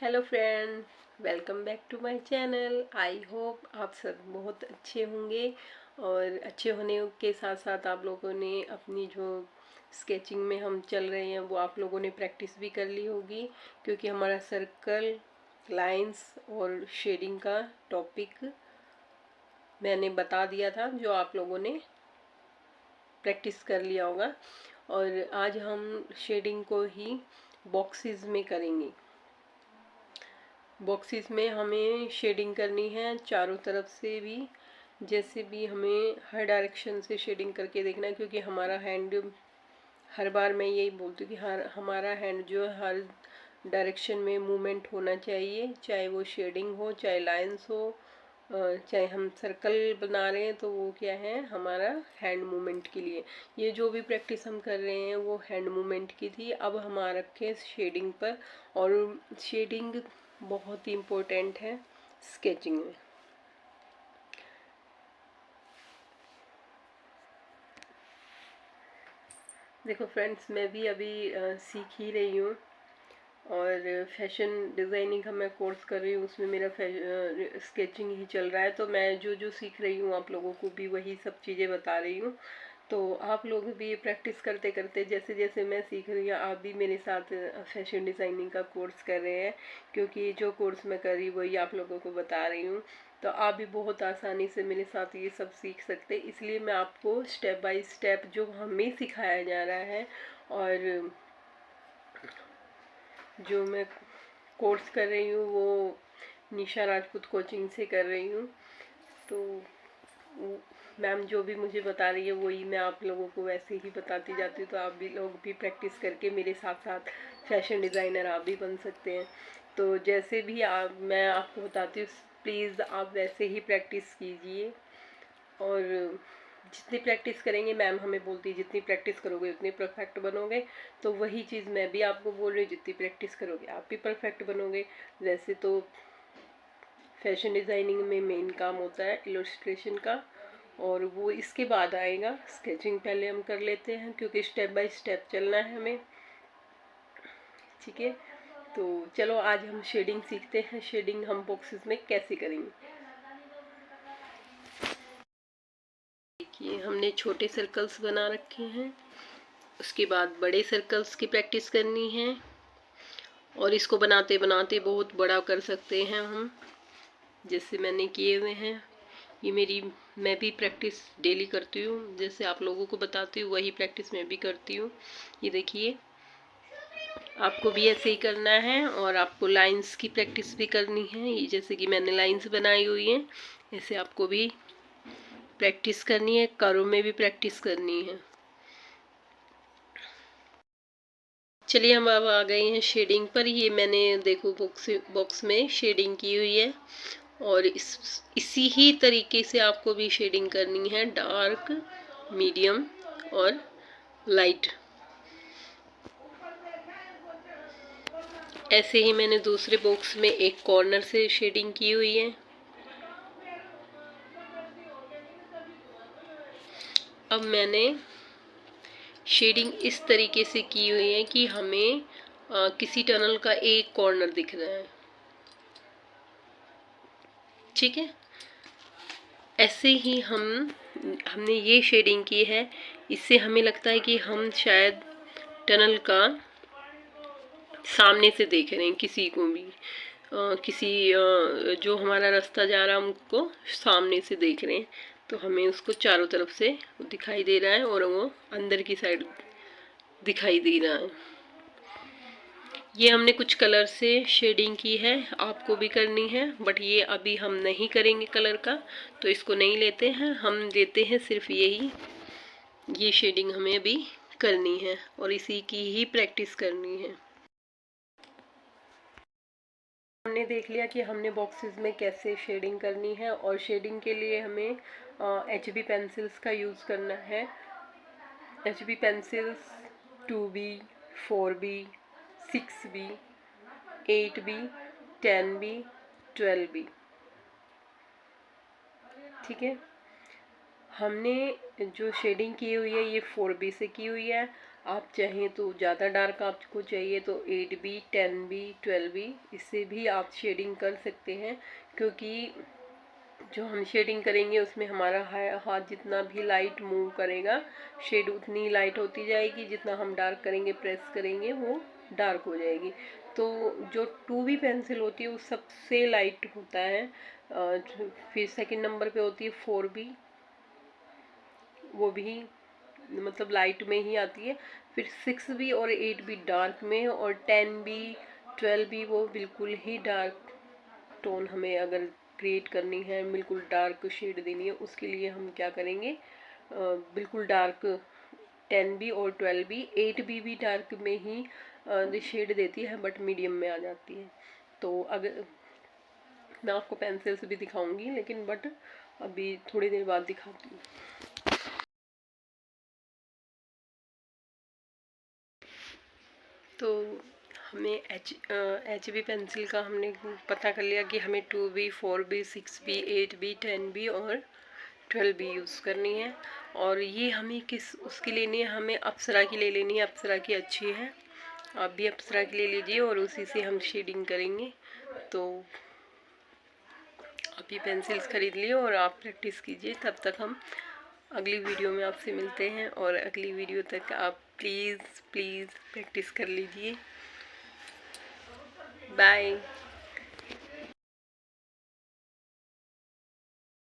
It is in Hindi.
Hello friend, welcome back to my channel. I hope आप सब बहुत अच्छे होंगे और अच्छे होने के साथ साथ आप लोगों ने अपनी जो स्केचिंग में हम चल रहे हैं वो आप लोगों ने प्रैक्टिस भी कर ली होगी, क्योंकि हमारा सर्कल, लाइंस और शेडिंग का टॉपिक मैंने बता दिया था, जो आप लोगों ने प्रैक्टिस कर लिया होगा। और आज हम शेडिंग को ही बॉक्सेस में करेंगे। बॉक्सेस में हमें शेडिंग करनी है चारों तरफ से भी, जैसे भी हमें हर डायरेक्शन से शेडिंग करके देखना है, क्योंकि हमारा हैंड, हर बार मैं यही बोलती हूँ कि हमारा हैंड जो है हर डायरेक्शन में मूवमेंट होना चाहिए, चाहे वो शेडिंग हो, चाहे लाइंस हो, चाहे हम सर्कल बना रहे हैं तो वो क्या है, हमारा हैंड मूवमेंट के लिए। ये जो भी प्रैक्टिस हम कर रहे हैं वो हैंड मूवमेंट की थी। अब हम आ रखे शेडिंग पर, और शेडिंग बहुत ही इम्पोर्टेंट है स्केचिंग में। देखो फ्रेंड्स, मैं भी अभी सीख ही रही हूँ, और फैशन डिज़ाइनिंग का मैं कोर्स कर रही हूँ, उसमें मेरा स्केचिंग ही चल रहा है। तो मैं जो जो सीख रही हूँ आप लोगों को भी वही सब चीज़ें बता रही हूँ। तो आप लोग भी प्रैक्टिस करते करते, जैसे जैसे मैं सीख रही हूँ, आप भी मेरे साथ फैशन डिज़ाइनिंग का कोर्स कर रहे हैं, क्योंकि जो कोर्स मैं कर रही हूँ वही आप लोगों को बता रही हूँ। तो आप भी बहुत आसानी से मेरे साथ ये सब सीख सकते हैं। इसलिए मैं आपको स्टेप बाय स्टेप जो हमें सिखाया जा रहा है, और जो मैं कोर्स कर रही हूँ वो निशा राजपूत कोचिंग से कर रही हूँ। तो मैम जो भी मुझे बता रही है वही मैं आप लोगों को वैसे ही बताती जाती हूँ। तो आप भी लोग भी प्रैक्टिस करके मेरे साथ साथ फैशन डिज़ाइनर आप भी बन सकते हैं। तो जैसे भी मैं आपको बताती हूँ, प्लीज़ आप वैसे ही प्रैक्टिस कीजिए। और जितनी प्रैक्टिस करेंगे, मैम हमें बोलती है जितनी प्रैक्टिस करोगे उतनी परफेक्ट बनोगे। तो वही चीज़ मैं भी आपको बोल रही हूँ, जितनी प्रैक्टिस करोगे आप भी परफेक्ट बनोगे। वैसे तो फैशन डिज़ाइनिंग में मेन काम होता है इलस्ट्रेशन का, और वो इसके बाद आएगा। स्केचिंग पहले हम कर लेते हैं, क्योंकि स्टेप बाय स्टेप चलना है हमें। ठीक है, तो चलो आज हम शेडिंग सीखते हैं। शेडिंग हम बॉक्सेस में कैसे करेंगे। देखिए, हमने छोटे सर्कल्स बना रखे हैं, उसके बाद बड़े सर्कल्स की प्रैक्टिस करनी है, और इसको बनाते बनाते बहुत बड़ा कर सकते हैं हम, जैसे मैंने किए हुए हैं। ये मैं भी प्रैक्टिस डेली करती हूँ, जैसे आप लोगों को बताती हूँ वही प्रैक्टिस मैं भी करती हूँ। ये देखिए, आपको भी ऐसे ही करना है, और आपको लाइंस की प्रैक्टिस भी करनी है। ये जैसे कि मैंने लाइंस बनाई हुई हैं, ऐसे आपको भी प्रैक्टिस करनी है, कर्व में भी प्रैक्टिस करनी है। चलिए, हम अब आ गए हैं शेडिंग पर। ये मैंने देखो बॉक्स में शेडिंग की हुई है, और इसी ही तरीके से आपको भी शेडिंग करनी है, डार्क, मीडियम और लाइट। ऐसे ही मैंने दूसरे बॉक्स में एक कॉर्नर से शेडिंग की हुई है। अब मैंने शेडिंग इस तरीके से की हुई है कि हमें किसी टनल का एक कॉर्नर दिख रहा है। ठीक है, ऐसे ही हमने ये शेडिंग की है। इससे हमें लगता है कि हम शायद टनल का सामने से देख रहे हैं, किसी को भी जो हमारा रास्ता जा रहा है हमको सामने से देख रहे हैं। तो हमें उसको चारों तरफ से दिखाई दे रहा है, और वो अंदर की साइड दिखाई दे रहा है। ये हमने कुछ कलर से शेडिंग की है, आपको भी करनी है, बट ये अभी हम नहीं करेंगे कलर का, तो इसको नहीं लेते हैं। हम लेते हैं सिर्फ ये शेडिंग हमें अभी करनी है, और इसी की ही प्रैक्टिस करनी है। हमने देख लिया कि हमने बॉक्सेस में कैसे शेडिंग करनी है, और शेडिंग के लिए हमें HB पेंसिल्स का यूज़ करना है। HB pencils 2B, 4B, 6B, 8B, 10B, 12B। ठीक है, हमने जो शेडिंग की हुई है ये 4B से की हुई है। आप चाहें तो ज़्यादा डार्क आपको चाहिए तो 8B 10B 12B इससे भी आप शेडिंग कर सकते हैं, क्योंकि जो हम शेडिंग करेंगे उसमें हमारा हाथ जितना भी लाइट मूव करेगा शेड उतनी लाइट होती जाएगी, जितना हम डार्क करेंगे प्रेस करेंगे वो डार्क हो जाएगी। तो जो 2B पेंसिल होती है वो सबसे लाइट होता है। फिर सेकंड नंबर पे होती है 4B, वो भी मतलब लाइट में ही आती है। फिर 6B और 8B डार्क में, और 10B 12B वो बिल्कुल ही डार्क टोन हमें अगर क्रिएट करनी है, बिल्कुल डार्क शेड देनी है, उसके लिए हम क्या करेंगे, बिल्कुल डार्क 10B और 12B 8B भी डार्क में ही शेड देती है बट मीडियम में आ जाती है। तो अगर मैं आपको पेंसिल से भी दिखाऊंगी लेकिन बट अभी थोड़ी देर बाद दिखाती हूँ। तो हमें HB पेंसिल का हमने पता कर लिया कि हमें 2B 4B 6B 8B 10B और 12B यूज़ करनी है। और ये हमें किस उसकी लेनी है, हमें अप्सरा की ले लेनी है। अप्सरा की अच्छी है, आप भी अप्सरा की ले लीजिए और उसी से हम शेडिंग करेंगे। तो आप ये पेंसिल्स खरीद लिए और आप प्रैक्टिस कीजिए। तब तक हम अगली वीडियो में आपसे मिलते हैं, और अगली वीडियो तक आप प्लीज़ प्लीज़ प्रैक्टिस कर लीजिए। बाय।